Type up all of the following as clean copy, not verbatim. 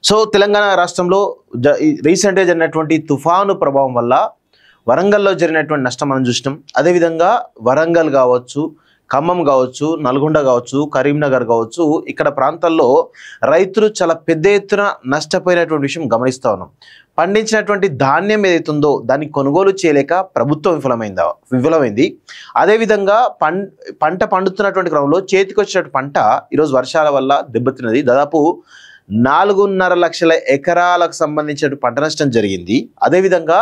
So Telangana రాష్ట్రంలో రీసెంట్గా జరిగినటువంటి తుఫాను ప్రభావం వల్ల వరంగల్లో జరిగినటువంటి నష్టం మనం చూసినాం. అదేవిధంగా వరంగల్ కావచ్చు, ఖమ్మం కావచ్చు, నల్గొండ కావచ్చు, కరీంనగర్ కావచ్చు, ఇక్కడ ప్రాంతాల్లో రైతులు చాలా పెద్ద ఎత్తున నష్టపోయినటువంటి విషయం గమనిస్తూ ఉన్నాం. పండించినటువంటి ధాన్యం ఏదైతుందో దాన్ని కొనుగోలు చేయలేక ప్రభుత్వం విఫలమైంది. అదేవిధంగా పంట పండుతున్నటువంటి క్రమంలో చేతికొచ్చినటువంటి పంట ఈరోజు వర్షాల వల్ల దెబ్బతిన్నది. దాదాపు 4.5 లక్షల ఎకరాలకు సంబంధించిన పంట నష్టం జరిగింది. అదేవిధంగా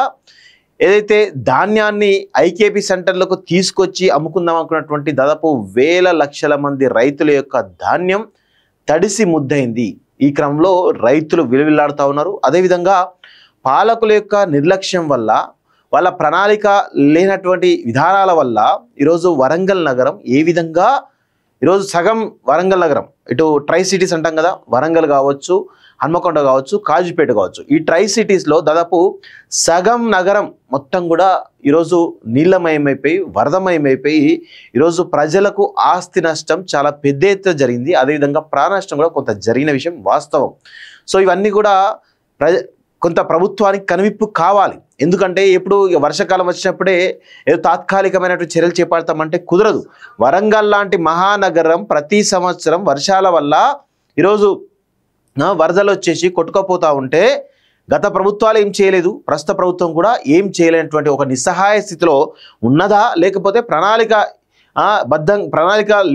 ఏదైతే ధాన్యాన్ని ఐకేపీ సెంటర్లకు తీసుకొచ్చి అమ్ముకుందాం అనుకున్నటువంటి దాదాపు వేల లక్షల మంది రైతుల యొక్క ధాన్యం తడిసి ముద్దయింది. ఈ క్రమంలో రైతులు విలవిల్లాడుతూ ఉన్నారు. అదేవిధంగా పాలకుల యొక్క నిర్లక్ష్యం వల్ల, వాళ్ళ ప్రణాళిక లేనటువంటి విధానాల వల్ల ఈరోజు వరంగల్ నగరం ఏ విధంగా ఈరోజు సగం వరంగల్ నగరం, ఇటు ట్రై సిటీస్ అంటాం కదా, వరంగల్ కావచ్చు, హన్మకొండ కావచ్చు, కాజీపేట కావచ్చు, ఈ ట్రై సిటీస్లో దాదాపు సగం నగరం మొత్తం కూడా ఈరోజు నీళ్ళమయమైపోయి, వరదమయమైపోయి ఈరోజు ప్రజలకు ఆస్తి నష్టం చాలా పెద్ద ఎత్తున జరిగింది. అదేవిధంగా ప్రాణ నష్టం కూడా కొంత జరిగిన విషయం వాస్తవం. సో ఇవన్నీ కూడా కొంత ప్రభుత్వానికి కనువిప్పు కావాలి. ఎందుకంటే ఎప్పుడు వర్షాకాలం వచ్చినప్పుడే ఏదో తాత్కాలికమైనటువంటి చర్యలు చేపడతామంటే కుదరదు. వరంగల్ లాంటి మహానగరం ప్రతి సంవత్సరం వర్షాల వల్ల ఈరోజు వరదలు వచ్చేసి కొట్టుకపోతూ ఉంటే గత ప్రభుత్వాలు ఏం చేయలేదు, ప్రస్తుత ప్రభుత్వం కూడా ఏం చేయలేనటువంటి ఒక నిస్సహాయ స్థితిలో ఉన్నదా, లేకపోతే ప్రణాళిక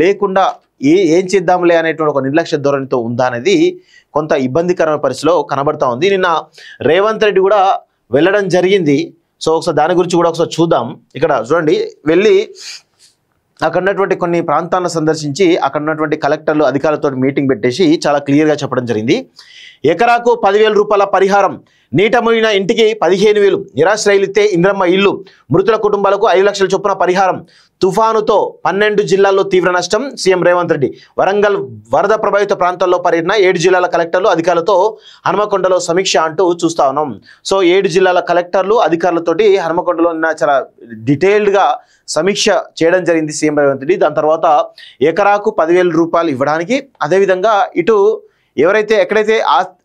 లేకుండా ఏం చేద్దాంలే అనేటువంటి ఒక నిర్లక్ష్య ధోరణితో ఉందా అనేది కొంత ఇబ్బందికరమైన పరిస్థితిలో కనబడతా ఉంది. నిన్న రేవంత్ రెడ్డి కూడా వెళ్ళడం జరిగింది. సో ఒకసారి దాని గురించి కూడా ఒకసారి చూద్దాం. ఇక్కడ చూడండి, వెళ్ళి అక్కడ ఉన్నటువంటి కొన్ని ప్రాంతాలను సందర్శించి అక్కడ ఉన్నటువంటి కలెక్టర్లు అధికారులతో మీటింగ్ పెట్టేసి చాలా క్లియర్గా చెప్పడం జరిగింది. ఎకరాకు 10,000 రూపాయల పరిహారం, నీట మునిగిన ఇంటికి 15,000, నిరాశ్రయులితే ఇంద్రమ్మ ఇల్లు, మృతుల కుటుంబాలకు 5 లక్షల చొప్పున పరిహారం. తుఫానుతో 12 జిల్లాల్లో తీవ్ర నష్టం, సీఎం రేవంత్ రెడ్డి. వరంగల్ వరద ప్రభావిత ప్రాంతాల్లో పర్యటన, 7 జిల్లాల కలెక్టర్లు అధికారులతో హనుమకొండలో సమీక్ష అంటూ చూస్తా ఉన్నాం. సో 7 జిల్లాల కలెక్టర్లు అధికారులతోటి హనుమకొండలో నిన్న చాలా డీటెయిల్డ్గా సమీక్ష చేయడం జరిగింది సీఎం రేవంత్ రెడ్డి. దాని తర్వాత ఎకరాకు 10,000 రూపాయలు ఇవ్వడానికి, అదేవిధంగా ఇటు ఎవరైతే ఎక్కడైతే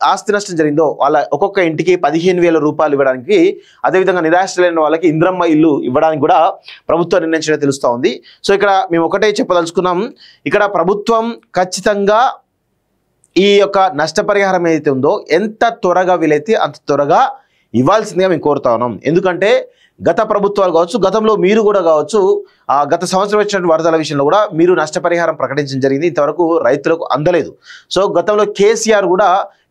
ఆస్తి నష్టం జరిగిందో వాళ్ళ ఒక్కొక్క ఇంటికి 15,000 రూపాయలు ఇవ్వడానికి, అదేవిధంగా నిరాశ్రయులైన వాళ్ళకి ఇంద్రమ్మ ఇల్లు ఇవ్వడానికి కూడా ప్రభుత్వం నిర్ణయించడం తెలుస్తూ ఉంది. సో ఇక్కడ మేము ఒకటే చెప్పదలుచుకున్నాం, ఇక్కడ ప్రభుత్వం ఖచ్చితంగా ఈ యొక్క నష్టపరిహారం ఏదైతే ఉందో ఎంత త్వరగా వీలైతే అంత త్వరగా ఇవ్వాల్సిందిగా మేము కోరుతా ఉన్నాం. ఎందుకంటే గత ప్రభుత్వాలు కావచ్చు, గతంలో మీరు కూడా కావచ్చు, గత సంవత్సరం వచ్చినటువంటి వరదల విషయంలో కూడా మీరు నష్టపరిహారం ప్రకటించడం జరిగింది, ఇంతవరకు రైతులకు అందలేదు. సో గతంలో కేసీఆర్ కూడా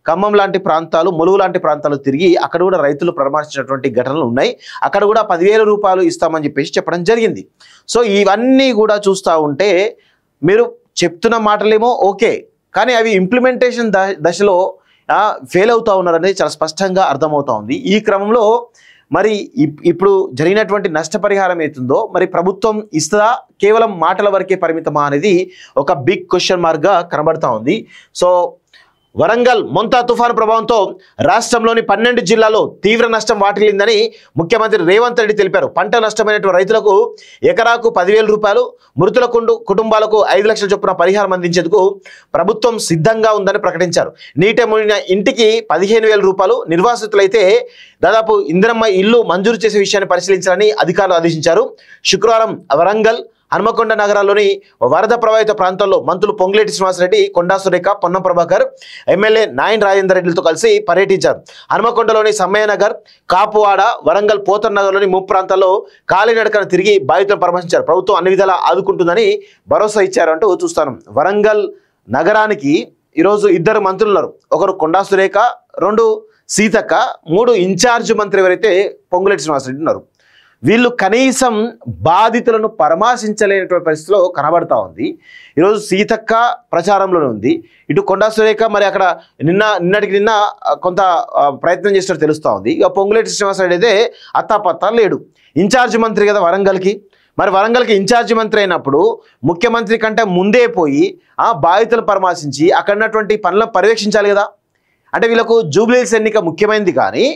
ఖమ్మం లాంటి ప్రాంతాలు, ములుగు లాంటి ప్రాంతాలు తిరిగి అక్కడ కూడా రైతులు పరామర్శించినటువంటి ఘటనలు ఉన్నాయి. అక్కడ కూడా 10,000 రూపాయలు ఇస్తామని చెప్పేసి చెప్పడం జరిగింది. సో ఇవన్నీ కూడా చూస్తూ ఉంటే మీరు చెప్తున్న మాటలేమో ఓకే, కానీ అవి ఇంప్లిమెంటేషన్ దశలో ఫెయిల్ అవుతూ ఉన్నారనేది చాలా స్పష్టంగా అర్థమవుతా ఉంది. ఈ క్రమంలో మరి ఇప్పుడు జరిగినటువంటి నష్టపరిహారం అవుతుందో మరి ప్రభుత్వం ఇస్తుందా, కేవలం మాటల వరకే పరిమితమా అనేది ఒక బిగ్ క్వశ్చన్ మార్క్గా కనబడతా ఉంది. సో వరంగల్ మొంతా తుఫాను ప్రభావంతో రాష్ట్రంలోని 12 జిల్లాల్లో తీవ్ర నష్టం వాటిల్లిందని ముఖ్యమంత్రి రేవంత్ రెడ్డి తెలిపారు. పంట నష్టమైనటువంటి రైతులకు ఎకరాకు 10,000 రూపాయలు, మృతుల కుటుంబాలకు 5 లక్షల చొప్పున పరిహారం అందించేందుకు ప్రభుత్వం సిద్ధంగా ఉందని ప్రకటించారు. నీట మునిగిన ఇంటికి 15,000 రూపాయలు, నిర్వాసితులైతే దాదాపు ఇంద్రమ్మ ఇల్లు మంజూరు చేసే విషయాన్ని పరిశీలించాలని అధికారులు ఆదేశించారు. శుక్రవారం వరంగల్, హనుమకొండ నగరాల్లోని వరద ప్రభావిత ప్రాంతాల్లో మంత్రులు పొంగులేటి శ్రీనివాసరెడ్డి, కొండా సురేఖ, పొన్నం ప్రభాకర్, ఎమ్మెల్యే నాయన్ రాజేందర్ రెడ్డిలతో కలిసి పర్యటించారు. హనుమకొండలోని సమ్మయ్యనగర్, కాపువాడ, వరంగల్ పోతన్ నగర్లోని ముప్పు ప్రాంతాల్లో కాలినడకన తిరిగి బాధితులను పరామర్శించారు. ప్రభుత్వం అన్ని విధాలా ఆదుకుంటుందని భరోసా ఇచ్చారంటూ చూస్తాను. వరంగల్ నగరానికి ఈరోజు 2 మంత్రులు ఉన్నారు. ఒకరు కొండా సురేఖ, 2 సీతక్క, 3 ఇన్ఛార్జ్ మంత్రి ఎవరైతే పొంగులేటి శ్రీనివాసరెడ్డి ఉన్నారు. వీళ్ళు కనీసం బాధితులను పరామర్శించలేనటువంటి పరిస్థితిలో కనబడతా ఉంది. ఈరోజు సీతక్క ప్రచారంలోనే ఉంది, ఇటు కొండా సురేఖ మరి అక్కడ నిన్నటికి నిన్న కొంత ప్రయత్నం చేసినట్టు తెలుస్తూ ఉంది. ఇక పొంగులేటి శ్రీనివాసరెడ్డి అయితే అత్తాపత్తా లేడు. ఇన్ఛార్జ్ మంత్రి కదా వరంగల్కి, మరి వరంగల్కి ఇన్ఛార్జ్ మంత్రి అయినప్పుడు ముఖ్యమంత్రి కంటే ముందే పోయి బాధితులను పరామర్శించి అక్కడ ఉన్నటువంటి పనులను పర్యవేక్షించాలి కదా. అంటే వీళ్ళకు జూబ్లీహిల్స్ ఎన్నిక ముఖ్యమైనది, కానీ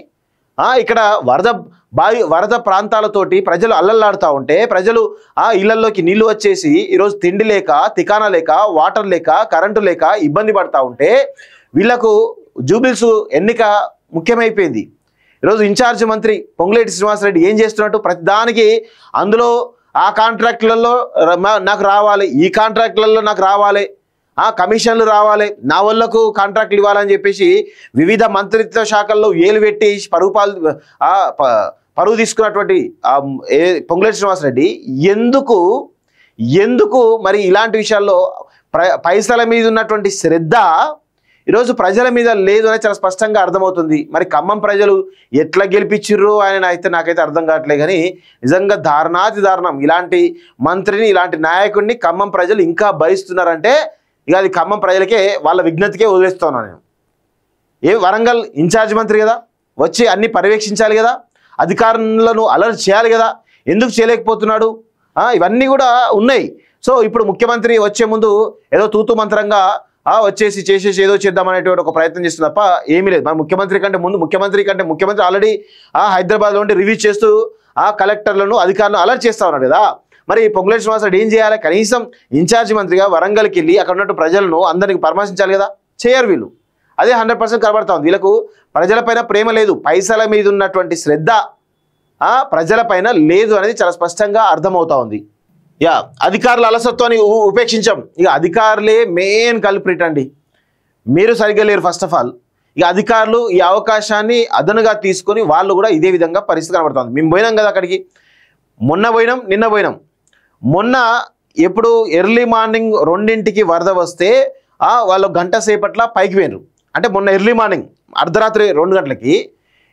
ఇక్కడ వరద ప్రాంతాలతోటి ప్రజలు అల్లల్లాడుతూ ఉంటే, ప్రజలు ఇళ్లలోకి నీళ్లు వచ్చేసి ఈరోజు తిండి లేక, తికానా లేక, వాటర్ లేక, కరెంటు లేక ఇబ్బంది పడతా ఉంటే వీళ్ళకు జూబిల్స్ ఎన్నిక ముఖ్యమైపోయింది. ఈరోజు ఇన్ఛార్జ్ మంత్రి పొంగులేటి శ్రీనివాసరెడ్డి ఏం చేస్తున్నట్టు ప్రతిదానికి అందులో ఆ కాంట్రాక్టులలో నాకు రావాలి, ఈ కాంట్రాక్టులలో నాకు రావాలి, కమిషన్లు రావాలి, నా వాళ్ళకు కాంట్రాక్టులు ఇవ్వాలని చెప్పేసి వివిధ మంత్రిత్వ శాఖల్లో ఏలు పెట్టి పరువు తీసుకున్నటువంటి పొంగులేటి శ్రీనివాసరెడ్డి ఎందుకు మరి ఇలాంటి విషయాల్లో పైసల మీద ఉన్నటువంటి శ్రద్ధ ఈరోజు ప్రజల మీద లేదు అని చాలా స్పష్టంగా అర్థమవుతుంది. మరి ఖమ్మం ప్రజలు ఎట్లా గెలిపించిర్రు ఆయన అయితే నాకైతే అర్థం కావట్లేదు. కానీ నిజంగా దారుణాతి దారుణం, ఇలాంటి మంత్రిని ఇలాంటి నాయకుడిని ఖమ్మం ప్రజలు ఇంకా భరిస్తున్నారంటే ఇక అది ఖమ్మం ప్రజలకే వాళ్ళ విజ్ఞతకే వదిలేస్తున్నాను నేను. వరంగల్ ఇన్ఛార్జ్ మంత్రి కదా, వచ్చి అన్ని పర్యవేక్షించాలి కదా, అధికారులను అలర్ట్ చేయాలి కదా, ఎందుకు చేయలేకపోతున్నాడు? ఇవన్నీ కూడా ఉన్నాయి. సో ఇప్పుడు ముఖ్యమంత్రి వచ్చే ముందు ఏదో తూతు మంత్రంగా చేసేసి ఏదో చేద్దామనేటువంటి ఒక ప్రయత్నం చేస్తుంది తప్ప ఏమీ లేదు. మన ముఖ్యమంత్రి ముఖ్యమంత్రి ఆల్రెడీ హైదరాబాద్లో ఉండి రివ్యూ చేస్తూ కలెక్టర్లను అధికారులను అలర్ట్ చేస్తా ఉన్నాడు కదా. మరి పొంగులేటి శ్రీనివాసరెడ్డి ఏం చేయాలి? కనీసం ఇన్ఛార్జ్ మంత్రిగా వరంగల్కి వెళ్ళి అక్కడ ఉన్నట్టు ప్రజలను అందరికి పరామర్శించాలి కదా, చేయరు వీళ్ళు. అదే 100% కనబడతా ఉంది. వీళ్ళకు ప్రజలపైన ప్రేమ లేదు, పైసల మీద ఉన్నటువంటి శ్రద్ధ ప్రజలపైన లేదు అనేది చాలా స్పష్టంగా అర్థమవుతా ఉంది. అధికారుల అలసత్వాన్ని ఉపేక్షించాం. ఇక అధికారులే మెయిన్ కల్ప్రిట్ అండి. మీరు సరిగ్గా లేరు ఫస్ట్ ఆఫ్ ఆల్. ఇక అధికారులు ఈ అవకాశాన్ని అదనుగా తీసుకొని వాళ్ళు కూడా ఇదే విధంగా పరిస్థితి కనబడుతుంది. మేము పోయినాం కదా అక్కడికి, మొన్న పోయినాం, నిన్న పోయినాం. మొన్న ఎప్పుడు ఎర్లీ మార్నింగ్ 2ంటికి వరద వస్తే వాళ్ళు గంట సేపట్ల పైకి పోయినారు. అంటే మొన్న ఎర్లీ మార్నింగ్ అర్ధరాత్రి 2 గంటలకి.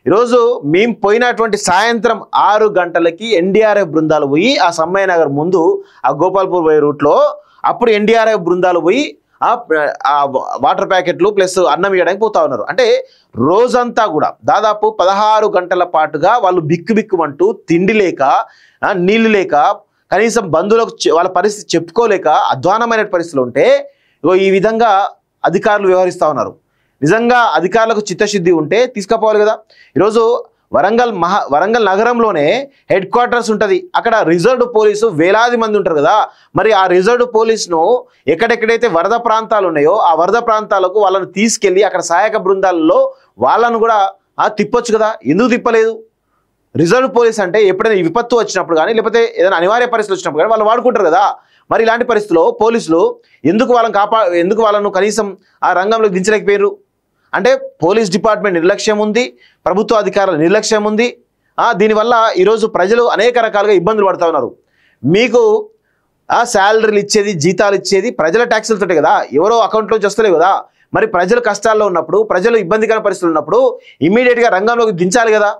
ఈరోజు మేము పోయినటువంటి సాయంత్రం 6 గంటలకి ఎన్డీఆర్ఎఫ్ బృందాలు పోయి ఆ సమ్మయ్య నగర్ ముందు ఆ గోపాల్పూర్ పోయే రూట్లో అప్పుడు ఎన్డీఆర్ఎఫ్ బృందాలు పోయి ఆ వాటర్ ప్యాకెట్లు ప్లస్ అన్నం ఇవ్వడానికి పోతా ఉన్నారు. అంటే రోజంతా కూడా దాదాపు 16 గంటల పాటుగా వాళ్ళు బిక్కుమంటూ తిండి లేక, నీళ్లు లేక, కనీసం బంధువులకు వాళ్ళ పరిస్థితి చెప్పుకోలేక అధ్వానమైన పరిస్థితులు ఉంటే ఈ విధంగా అధికారులు వ్యవహరిస్తూ ఉన్నారు. నిజంగా అధికారులకు చిత్తశుద్ధి ఉంటే తీసుకుపోవాలి కదా. ఈరోజు వరంగల్ నగరంలోనే హెడ్ క్వార్టర్స్ ఉంటుంది. అక్కడ రిజర్వ్డ్ పోలీసు వేలాది మంది ఉంటారు కదా. మరి ఆ రిజర్వ్డ్ పోలీసును ఎక్కడెక్కడైతే వరద ప్రాంతాలు ఉన్నాయో ఆ వరద ప్రాంతాలకు వాళ్ళను తీసుకెళ్ళి అక్కడ సహాయక బృందాలలో వాళ్ళను కూడా తిప్పొచ్చు కదా. ఎందుకు తిప్పలేదు? రిజర్వ్ పోలీస్ అంటే ఎప్పుడైనా విపత్తు వచ్చినప్పుడు కానీ లేకపోతే ఏదైనా అనివార్య పరిస్థితులు వచ్చినప్పుడు కానీ వాళ్ళు వాడుకుంటారు కదా. మరి ఇలాంటి పరిస్థితుల్లో పోలీసులు ఎందుకు వాళ్ళను కనీసం ఆ రంగంలోకి దించలేకపోయారు? అంటే పోలీస్ డిపార్ట్మెంట్ నిర్లక్ష్యం ఉంది, ప్రభుత్వ అధికారుల నిర్లక్ష్యం ఉంది. దీనివల్ల ఈరోజు ప్రజలు అనేక రకాలుగా ఇబ్బందులు పడుతూ ఉన్నారు. మీకు శాలరీలు ఇచ్చేది, జీతాలు ఇచ్చేది ప్రజల ట్యాక్సులతోటే కదా, ఎవరో అకౌంట్లోంచి వస్తలేవు కదా. మరి ప్రజలు కష్టాల్లో ఉన్నప్పుడు, ప్రజలు ఇబ్బందికర పరిస్థితులు ఉన్నప్పుడు ఇమ్మీడియట్గా రంగంలోకి దించాలి కదా.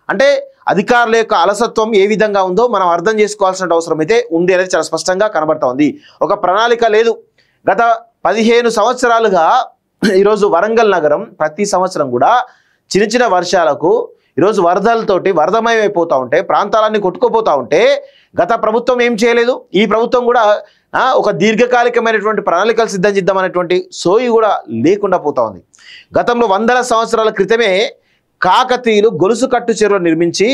అంటే అధికారుల యొక్క అలసత్వం ఏ విధంగా ఉందో మనం అర్థం చేసుకోవాల్సిన అవసరం అయితే ఉంది అనేది చాలా స్పష్టంగా కనబడతా ఉంది. ఒక ప్రణాళిక లేదు. గత 15 సంవత్సరాలుగా ఈరోజు వరంగల్ నగరం ప్రతి సంవత్సరం కూడా చిన్న వర్షాలకు ఈరోజు వరదలతోటి వరదమయమైపోతూ ఉంటే, ప్రాంతాలన్నీ కొట్టుకుపోతూ ఉంటే గత ప్రభుత్వం ఏం చేయలేదు. ఈ ప్రభుత్వం కూడా ఒక దీర్ఘకాలికమైనటువంటి ప్రణాళికలు సిద్ధం చేద్దామనేటువంటి సోయి కూడా లేకుండా పోతా ఉంది. గతంలో 100 సంవత్సరాల క్రితమే కాకతీయులు గొలుసు కట్టు చెరువులు నిర్మించి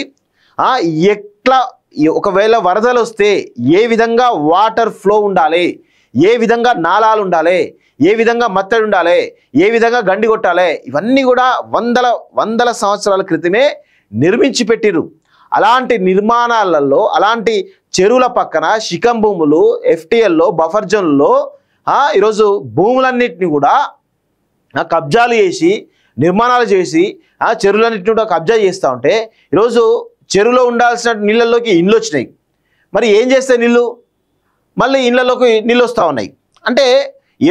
ఎట్లా ఒకవేళ వరదలు వస్తే ఏ విధంగా వాటర్ ఫ్లో ఉండాలి, ఏ విధంగా నాలాలు ఉండాలి, ఏ విధంగా మత్తడి ఉండాలి, ఏ విధంగా గండి కొట్టాలి, ఇవన్నీ కూడా వందల సంవత్సరాల క్రితమే నిర్మించి పెట్టిరు. అలాంటి నిర్మాణాలలో, అలాంటి చెరువుల పక్కన శిఖం భూములు, ఎఫ్టీఎల్లో, బఫర్ జోన్లలో ఈరోజు భూములన్నింటినీ కూడా కబ్జాలు చేసి, నిర్మాణాలు చేసి చెరువులన్నింటినీ కూడా కబ్జా చేస్తూ ఉంటే ఈరోజు చెరువులో ఉండాల్సిన నీళ్ళల్లోకి ఇండ్లు వచ్చినాయి. మరి ఏం చేస్తే నీళ్ళు మళ్ళీ ఇళ్లలోకి నీళ్ళు వస్తూ ఉన్నాయి. అంటే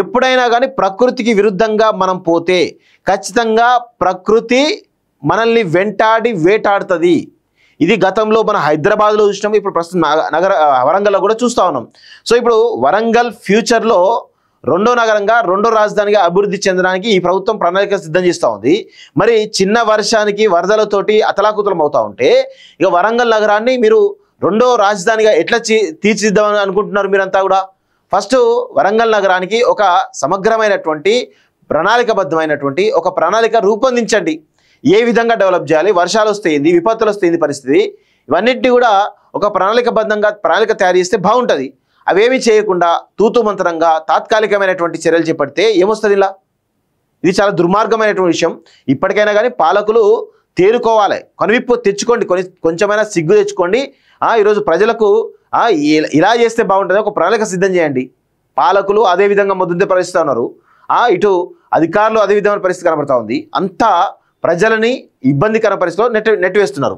ఎప్పుడైనా కానీ ప్రకృతికి విరుద్ధంగా మనం పోతే ఖచ్చితంగా ప్రకృతి మనల్ని వెంటాడి వేటాడుతుంది. ఇది గతంలో మన హైదరాబాద్లో చూసినాం, ఇప్పుడు ప్రస్తుతం వరంగల్లో కూడా చూస్తూ ఉన్నాం. సో ఇప్పుడు వరంగల్ ఫ్యూచర్లో 2వ నగరంగా, 2వ రాజధానిగా అభివృద్ధి చెందడానికి ఈ ప్రభుత్వం ప్రణాళిక సిద్ధం చేస్తూ ఉంది. మరి చిన్న వర్షానికి వరదలతోటి అతలాకుతలం అవుతూ ఉంటే ఇక వరంగల్ నగరాన్ని మీరు 2వ రాజధానిగా ఎట్లా తీర్చిదిద్దామని అనుకుంటున్నారు మీరంతా కూడా? ఫస్ట్ వరంగల్ నగరానికి ఒక సమగ్రమైనటువంటి ప్రణాళికబద్ధమైనటువంటి ఒక ప్రణాళిక రూపొందించండి. ఏ విధంగా డెవలప్ చేయాలి, వర్షాలు వస్తేంది, విపత్తులు వస్తేంది పరిస్థితి, ఇవన్నిటిని కూడా ఒక ప్రణాళిక తయారు చేస్తే బాగుంటుంది. అవేమీ చేయకుండా తూతు మంత్రంగా తాత్కాలికమైనటువంటి చర్యలు చేపడితే ఏమొస్తుంది? ఇలా ఇది చాలా దుర్మార్గమైనటువంటి విషయం. ఇప్పటికైనా కానీ పాలకులు తేరుకోవాలి, కనువిప్పు తెచ్చుకోండి, కొంచెమైనా సిగ్గు తెచ్చుకోండి. ఈరోజు ప్రజలకు ఇలా చేస్తే బాగుంటుంది, ఒక ప్రణాళిక సిద్ధం చేయండి. పాలకులు అదే విధంగా మొదటి పరిస్థితి ఉన్నారు, ఇటు అధికారులు అదే విధమైన పరిస్థితి కనబడతా ఉంది. అంతా ప్రజలని ఇబ్బందికర పరిస్థితిలో నెట్టివేస్తున్నారు.